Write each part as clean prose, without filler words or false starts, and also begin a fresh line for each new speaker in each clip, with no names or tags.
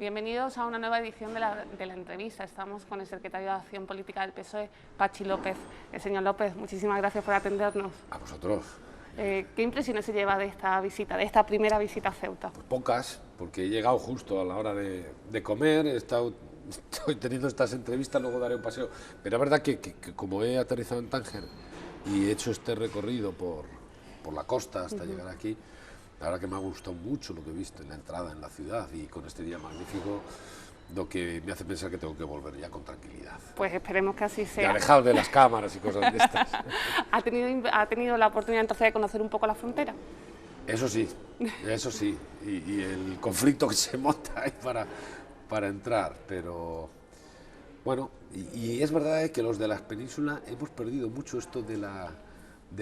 Bienvenidos a una nueva edición de la entrevista. Estamos con el secretario de Acción Política del PSOE, Pachi López. Señor López, muchísimas gracias por atendernos.
A vosotros.
¿Qué impresiones se lleva de esta visita, de esta primera visita a Ceuta?
Pocas, porque he llegado justo a la hora de comer, estoy teniendo estas entrevistas, luego daré un paseo. Pero es verdad que como he aterrizado en Tánger y he hecho este recorrido por la costa hasta llegar aquí, la verdad que me ha gustado mucho lo que he visto en la entrada en la ciudad y con este día magnífico, lo que me hace pensar que tengo que volver ya con tranquilidad.
Pues esperemos que así sea.
Y alejado de las cámaras y cosas de estas.
¿Ha tenido la oportunidad entonces de conocer un poco la frontera?
Eso sí, y el conflicto que se monta ahí para entrar, pero bueno, y es verdad que los de la península hemos perdido mucho esto de la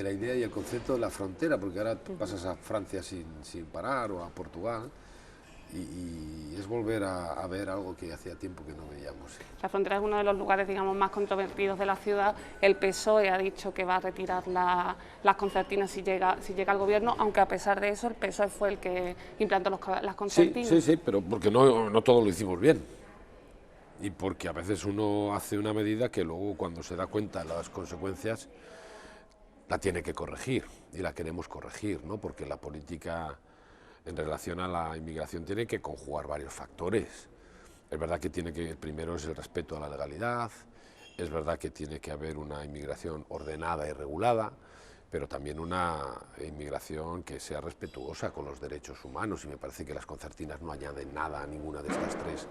idea y el concepto de la frontera, porque ahora pasas a Francia sin parar o a Portugal, y es volver a ver algo que hacía tiempo que no veíamos.
La frontera es uno de los lugares, digamos, más controvertidos de la ciudad. El PSOE ha dicho que va a retirar las concertinas si llega al gobierno, aunque a pesar de eso el PSOE fue el que implantó las concertinas.
Sí, pero porque no todo lo hicimos bien. Y porque a veces uno hace una medida que luego cuando se da cuenta de las consecuencias la tiene que corregir, y la queremos corregir, ¿no? Porque la política en relación a la inmigración tiene que conjugar varios factores. Es verdad que el primero es el respeto a la legalidad, es verdad que tiene que haber una inmigración ordenada y regulada, pero también una inmigración que sea respetuosa con los derechos humanos, y me parece que las concertinas no añaden nada a ninguna de estas tres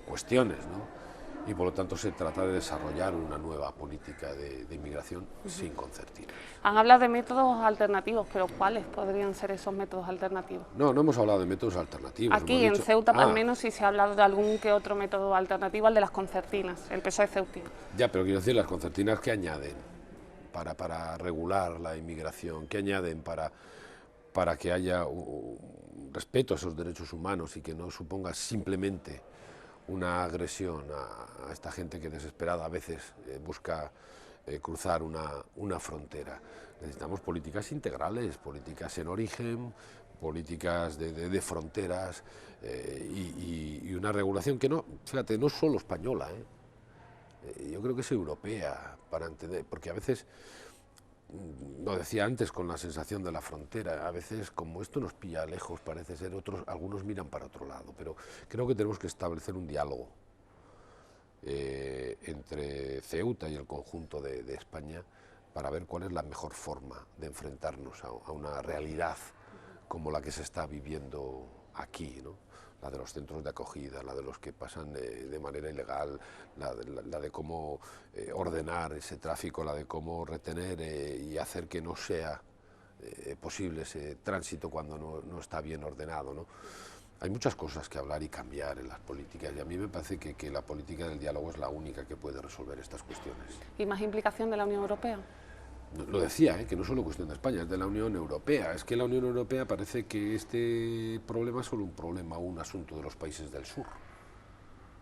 cuestiones, ¿no? Y por lo tanto se trata de desarrollar una nueva política de inmigración sin concertinas.
Han hablado de métodos alternativos, pero ¿cuáles podrían ser esos métodos alternativos?
No hemos hablado de métodos alternativos.
Aquí en Ceuta al menos sí se ha hablado de algún que otro método alternativo al de las concertinas, el PSOE ceutino.
Ya, pero quiero decir, las concertinas, ¿qué añaden para regular la inmigración? ¿Qué añaden para que haya un respeto a esos derechos humanos y que no suponga simplemente una agresión a esta gente que desesperada a veces busca cruzar una frontera? Necesitamos políticas integrales, políticas en origen, políticas de fronteras y una regulación que no, fíjate, no solo española, yo creo que es europea, para entender, porque a veces, lo decía antes con la sensación de la frontera, a veces como esto nos pilla lejos, parece ser, algunos miran para otro lado, pero creo que tenemos que establecer un diálogo entre Ceuta y el conjunto de España para ver cuál es la mejor forma de enfrentarnos a una realidad como la que se está viviendo aquí, ¿no? La de los centros de acogida, la de los que pasan de manera ilegal, la de cómo ordenar ese tráfico, la de cómo retener y hacer que no sea posible ese tránsito cuando no está bien ordenado, ¿no? Hay muchas cosas que hablar y cambiar en las políticas, y a mí me parece que la política del diálogo es la única que puede resolver estas cuestiones.
¿Y más implicación de la Unión Europea?
Lo decía, que no es solo cuestión de España, es de la Unión Europea. Es que la Unión Europea parece que este problema es solo un problema o un asunto de los países del sur,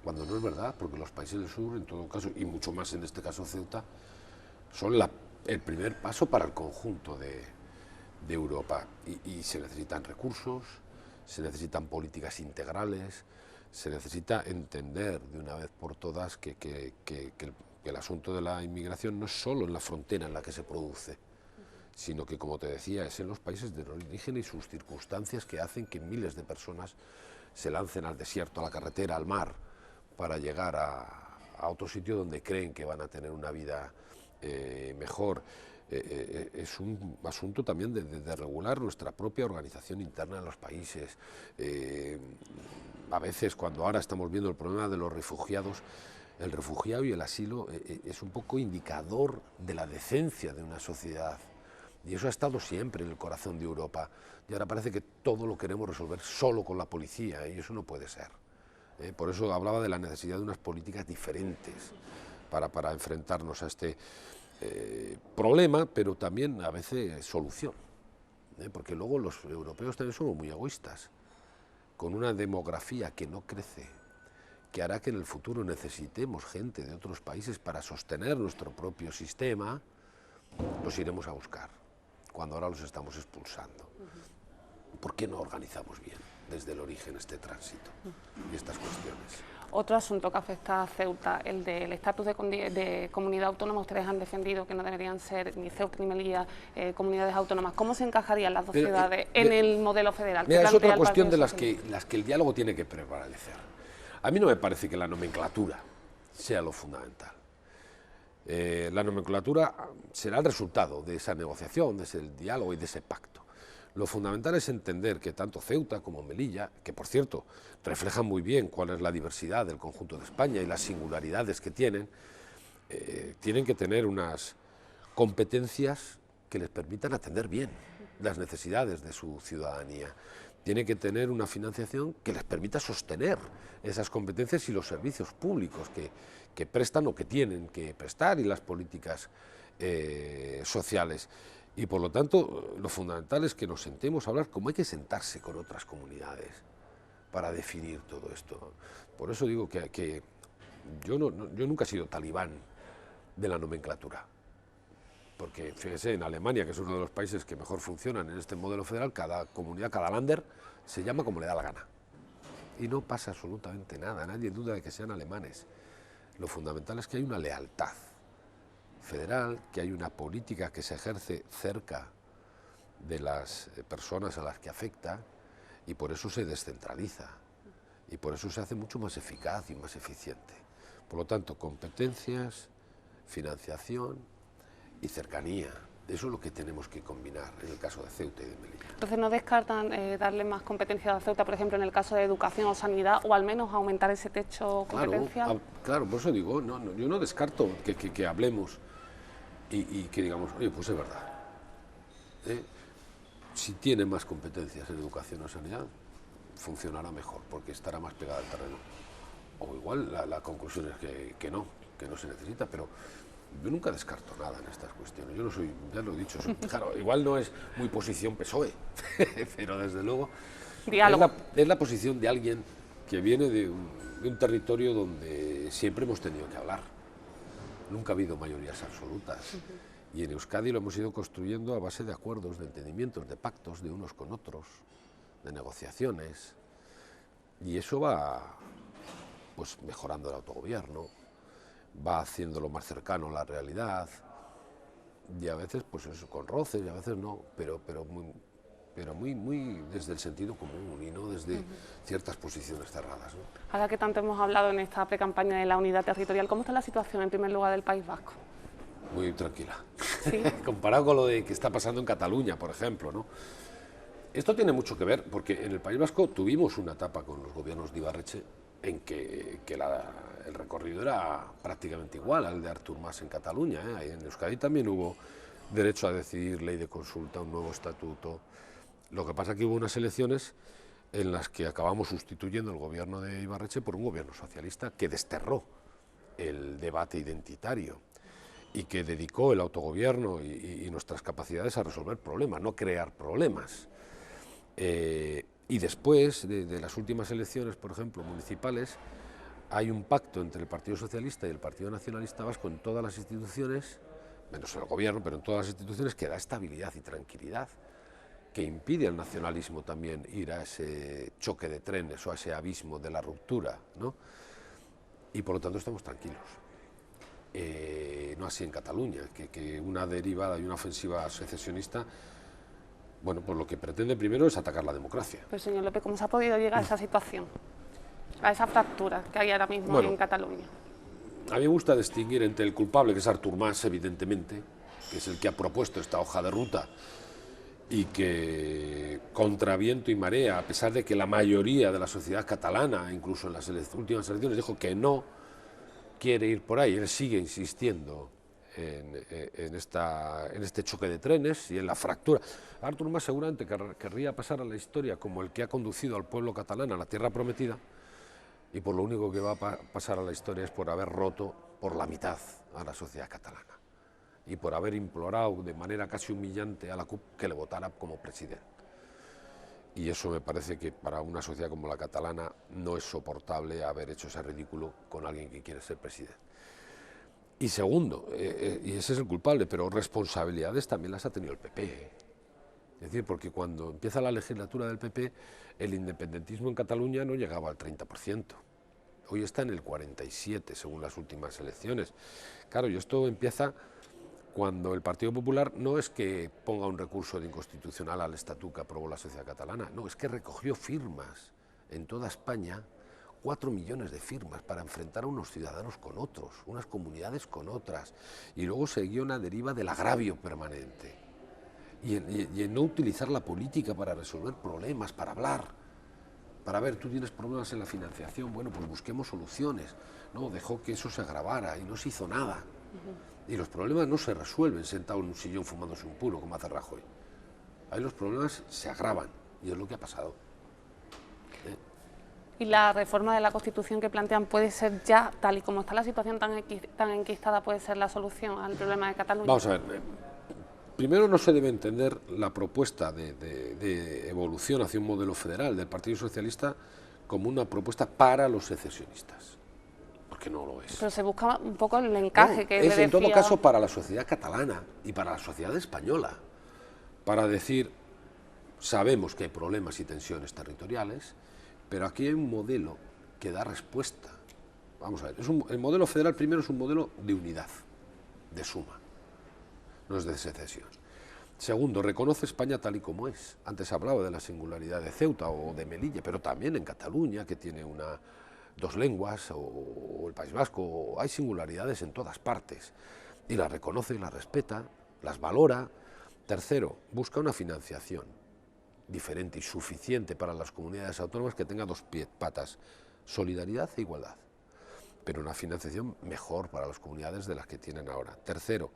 cuando no es verdad, porque los países del sur, en todo caso, y mucho más en este caso Ceuta, son el primer paso para el conjunto de Europa. Y se necesitan recursos, se necesitan políticas integrales, se necesita entender de una vez por todas que el asunto de la inmigración no es solo en la frontera en la que se produce, sino que, como te decía, es en los países de origen y sus circunstancias que hacen que miles de personas se lancen al desierto, a la carretera, al mar, para llegar a otro sitio donde creen que van a tener una vida mejor. Es un asunto también de regular nuestra propia organización interna en los países. A veces, cuando ahora estamos viendo el problema de los refugiados, el refugiado y el asilo es un poco indicador de la decencia de una sociedad, y eso ha estado siempre en el corazón de Europa, y ahora parece que todo lo queremos resolver solo con la policía, y eso no puede ser. Por eso hablaba de la necesidad de unas políticas diferentes para enfrentarnos a este problema, pero también a veces solución, porque luego los europeos también somos muy egoístas, con una demografía que no crece, que hará que en el futuro necesitemos gente de otros países para sostener nuestro propio sistema, los iremos a buscar, cuando ahora los estamos expulsando. ¿por qué no organizamos bien desde el origen este tránsito y estas cuestiones?
Otro asunto que afecta a Ceuta, el del estatus de comunidad autónoma. Ustedes han defendido que no deberían ser ni Ceuta ni Melilla comunidades autónomas. ¿Cómo se encajarían las dos ciudades en el modelo federal?
Mira, es otra cuestión de las que el diálogo tiene que prevalecer. A mí no me parece que la nomenclatura sea lo fundamental. La nomenclatura será el resultado de esa negociación, de ese diálogo y de ese pacto. Lo fundamental es entender que tanto Ceuta como Melilla, que por cierto reflejan muy bien cuál es la diversidad del conjunto de España y las singularidades que tienen que tener unas competencias que les permitan atender bien las necesidades de su ciudadanía. Tienen que tener una financiación que les permita sostener esas competencias y los servicios públicos que prestan o que tienen que prestar y las políticas sociales. Y por lo tanto, lo fundamental es que nos sentemos a hablar como hay que sentarse con otras comunidades para definir todo esto. Por eso digo que yo nunca he sido talibán de la nomenclatura. Porque, fíjese, en Alemania, que es uno de los países que mejor funcionan en este modelo federal, cada comunidad, cada Länder, se llama como le da la gana. Y no pasa absolutamente nada, nadie duda de que sean alemanes. Lo fundamental es que hay una lealtad federal, que hay una política que se ejerce cerca de las personas a las que afecta, y por eso se descentraliza, y por eso se hace mucho más eficaz y más eficiente. Por lo tanto, competencias, financiación y cercanía. Eso es lo que tenemos que combinar en el caso de Ceuta y de Melilla.
Entonces, ¿no descartan darle más competencia a Ceuta, por ejemplo, en el caso de educación o sanidad, o al menos aumentar ese techo competencial?
Claro, por eso digo, yo no descarto que hablemos y que digamos, oye, pues es verdad. Si tiene más competencias en educación o sanidad, funcionará mejor, porque estará más pegada al terreno. O igual la conclusión es que no se necesita, pero yo nunca descarto nada en estas cuestiones. Yo no soy, ya lo he dicho, claro, igual no es muy posición PSOE, pero desde luego es la posición de alguien que viene de un territorio donde siempre hemos tenido que hablar. Nunca ha habido mayorías absolutas. Y en Euskadi lo hemos ido construyendo a base de acuerdos, de entendimientos, de pactos de unos con otros, de negociaciones. Y eso va pues mejorando el autogobierno, va haciéndolo más cercano a la realidad, y a veces pues eso, con roces, y a veces no, pero muy desde el sentido común y no desde ciertas posiciones cerradas, ¿no?
Ahora que tanto hemos hablado en esta precampaña de la unidad territorial, ¿cómo está la situación en primer lugar del País Vasco?
Muy tranquila.
¿Sí?
Comparado con lo que está pasando en Cataluña, por ejemplo, ¿no? Esto tiene mucho que ver, porque en el País Vasco tuvimos una etapa con los gobiernos de Ibarretxe en que el recorrido era prácticamente igual al de Artur Mas en Cataluña, ¿eh? En Euskadi también hubo derecho a decidir, ley de consulta, un nuevo estatuto. Lo que pasa es que hubo unas elecciones en las que acabamos sustituyendo el gobierno de Ibarretxe por un gobierno socialista que desterró el debate identitario y que dedicó el autogobierno y nuestras capacidades a resolver problemas, no crear problemas. Y después de las últimas elecciones, por ejemplo, municipales, hay un pacto entre el Partido Socialista y el Partido Nacionalista Vasco en todas las instituciones, menos en el gobierno, pero en todas las instituciones, que da estabilidad y tranquilidad, que impide al nacionalismo también ir a ese choque de trenes o a ese abismo de la ruptura, ¿no? Y por lo tanto estamos tranquilos. No así en Cataluña, que una derivada y una ofensiva secesionista, bueno, pues lo que pretende primero es atacar la democracia.
Pues señor López, ¿cómo se ha podido llegar a esa situación, a esa fractura que hay ahora mismo en Cataluña?
A mí me gusta distinguir entre el culpable, que es Artur Mas, evidentemente, que es el que ha propuesto esta hoja de ruta y que, contra viento y marea, a pesar de que la mayoría de la sociedad catalana, incluso en las últimas elecciones, dijo que no quiere ir por ahí, él sigue insistiendo en este choque de trenes y en la fractura. Artur Mas seguramente querría pasar a la historia como el que ha conducido al pueblo catalán a la tierra prometida, y por lo único que va a pasar a la historia es por haber roto por la mitad a la sociedad catalana y por haber implorado de manera casi humillante a la CUP que le votara como presidente. Y eso me parece que para una sociedad como la catalana no es soportable haber hecho ese ridículo con alguien que quiere ser presidente. Y segundo, y ese es el culpable, pero responsabilidades también las ha tenido el PP. Es decir, porque cuando empieza la legislatura del PP, el independentismo en Cataluña no llegaba al 30%. Hoy está en el 47%, según las últimas elecciones. Claro, y esto empieza cuando el Partido Popular no es que ponga un recurso de inconstitucional al estatut que aprobó la sociedad catalana, no, es que recogió firmas en toda España, 4 millones de firmas para enfrentar a unos ciudadanos con otros, unas comunidades con otras, y luego siguió una deriva del agravio permanente, y en no utilizar la política para resolver problemas, para hablar, para ver, tú tienes problemas en la financiación, bueno, pues busquemos soluciones. No, dejó que eso se agravara y no se hizo nada. Y los problemas no se resuelven sentado en un sillón fumándose un puro, como hace Rajoy. Ahí los problemas se agravan, y es lo que ha pasado.
¿Y la reforma de la Constitución que plantean puede ser ya, tal y como está la situación tan enquistada, puede ser la solución al problema de Cataluña?
Vamos a ver, primero no se debe entender la propuesta de evolución hacia un modelo federal del Partido Socialista como una propuesta para los secesionistas, porque no lo es.
Pero se busca un poco el encaje
No,
que
es en todo
decía...
caso para la sociedad catalana y para la sociedad española, para decir, sabemos que hay problemas y tensiones territoriales, pero aquí hay un modelo que da respuesta. Vamos a ver, el modelo federal primero es un modelo de unidad, de suma, no es de secesión. Segundo, reconoce España tal y como es. Antes hablaba de la singularidad de Ceuta o de Melilla, pero también en Cataluña, que tiene dos lenguas, o el País Vasco, hay singularidades en todas partes, y las reconoce y las respeta, las valora. Tercero, busca una financiación diferente y suficiente para las comunidades autónomas que tenga dos patas, solidaridad e igualdad, pero una financiación mejor para las comunidades de las que tienen ahora. Tercero,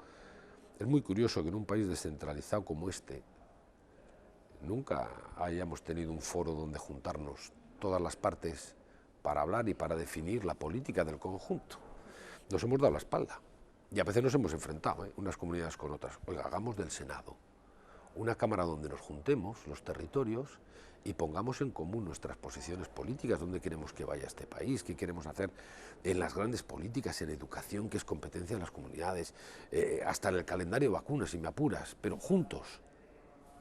es muy curioso que en un país descentralizado como este nunca hayamos tenido un foro donde juntarnos todas las partes para hablar y para definir la política del conjunto. Nos hemos dado la espalda y a veces nos hemos enfrentado, unas comunidades con otras. Oiga, hagamos del Senado una cámara donde nos juntemos los territorios y pongamos en común nuestras posiciones políticas, dónde queremos que vaya este país, qué queremos hacer en las grandes políticas, en educación, que es competencia de las comunidades, hasta en el calendario de vacunas, si me apuras, pero juntos.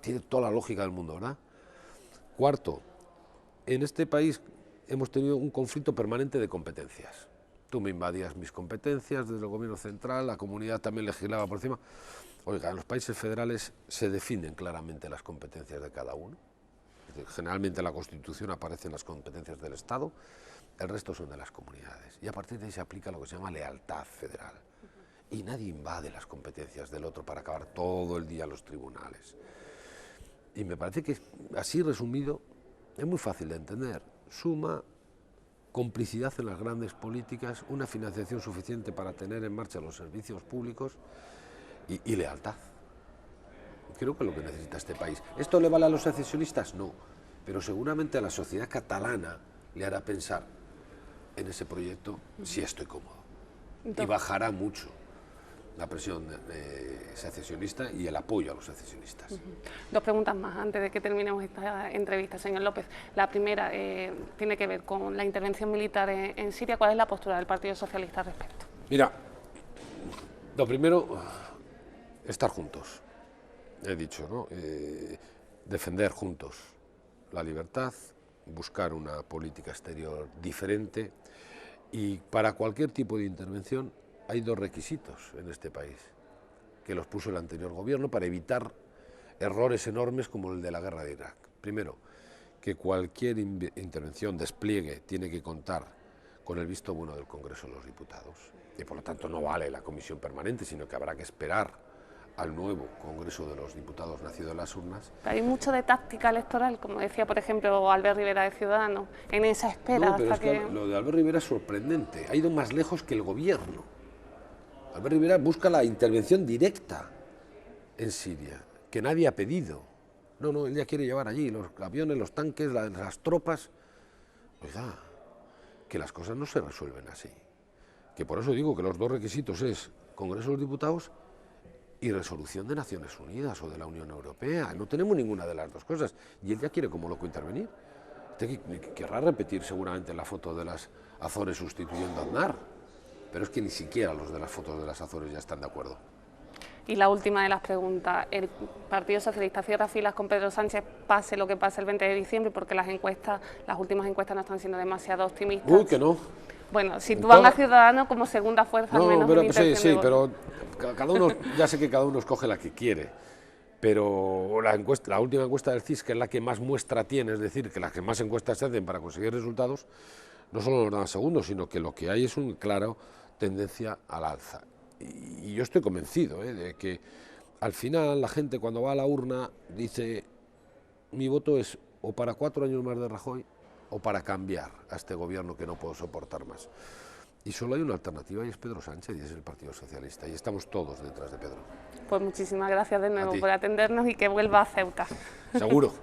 Tiene toda la lógica del mundo, ¿verdad? Cuarto, en este país hemos tenido un conflicto permanente de competencias. Tú me invadías mis competencias desde el gobierno central, la comunidad también legislaba por encima. Oiga, en los países federales se definen claramente las competencias de cada uno. Es decir, generalmente en la Constitución aparecen las competencias del Estado, el resto son de las comunidades. Y a partir de ahí se aplica lo que se llama lealtad federal. Y nadie invade las competencias del otro para acabar todo el día en los tribunales. Y me parece que, así resumido, es muy fácil de entender. Suma, complicidad en las grandes políticas, una financiación suficiente para tener en marcha los servicios públicos y lealtad. Creo que es lo que necesita este país. ¿Esto le vale a los secesionistas? No, pero seguramente a la sociedad catalana le hará pensar en ese proyecto si estoy cómodo. Y bajará mucho la presión secesionista y el apoyo a los secesionistas.
Dos preguntas más antes de que terminemos esta entrevista, señor López. La primera tiene que ver con la intervención militar en Siria. ¿Cuál es la postura del Partido Socialista al respecto?
Mira, lo primero, estar juntos. He dicho, ¿no? Defender juntos la libertad, buscar una política exterior diferente, y para cualquier tipo de intervención hay dos requisitos en este país, que los puso el anterior gobierno para evitar errores enormes como el de la guerra de Irak. Primero, que cualquier intervención, despliegue, tiene que contar con el visto bueno del Congreso de los Diputados, y por lo tanto no vale la comisión permanente, sino que habrá que esperar al nuevo Congreso de los Diputados nacido en las urnas.
Hay mucho de táctica electoral, como decía, por ejemplo, Albert Rivera de Ciudadanos, en esa espera.
No, pero
hasta
es que lo de Albert Rivera es sorprendente, ha ido más lejos que el gobierno. Albert Rivera busca la intervención directa en Siria, que nadie ha pedido. No, él ya quiere llevar allí los aviones, los tanques, las tropas. Oiga, que las cosas no se resuelven así. Que por eso digo que los dos requisitos es Congreso de los Diputados y resolución de Naciones Unidas o de la Unión Europea. No tenemos ninguna de las dos cosas. Y él ya quiere como loco intervenir. Querrá repetir seguramente la foto de las Azores sustituyendo a Aznar. Pero es que ni siquiera los de las fotos de las Azores ya están de acuerdo.
Y la última de las preguntas, ¿el Partido Socialista cierra filas con Pedro Sánchez pase lo que pase el 20 de diciembre? Porque las últimas encuestas no están siendo demasiado optimistas.
Uy, que no.
Bueno, sitúan a Ciudadanos como segunda fuerza, al menos
pero,
en
sí,
intención de voto.
pero cada uno, ya sé que cada uno escoge la que quiere, pero la última encuesta del CIS, que es la que más muestra tiene, es decir, que las que más encuestas se hacen para conseguir resultados, no solo nos dan segundos, sino que lo que hay es una clara tendencia al alza. Y yo estoy convencido de que al final la gente cuando va a la urna dice, mi voto es o para 4 años más de Rajoy o para cambiar a este gobierno que no puedo soportar más. Y solo hay una alternativa y es Pedro Sánchez y es el Partido Socialista y estamos todos detrás de Pedro.
Pues muchísimas gracias de nuevo por atendernos y que vuelva a Ceuta.
Seguro.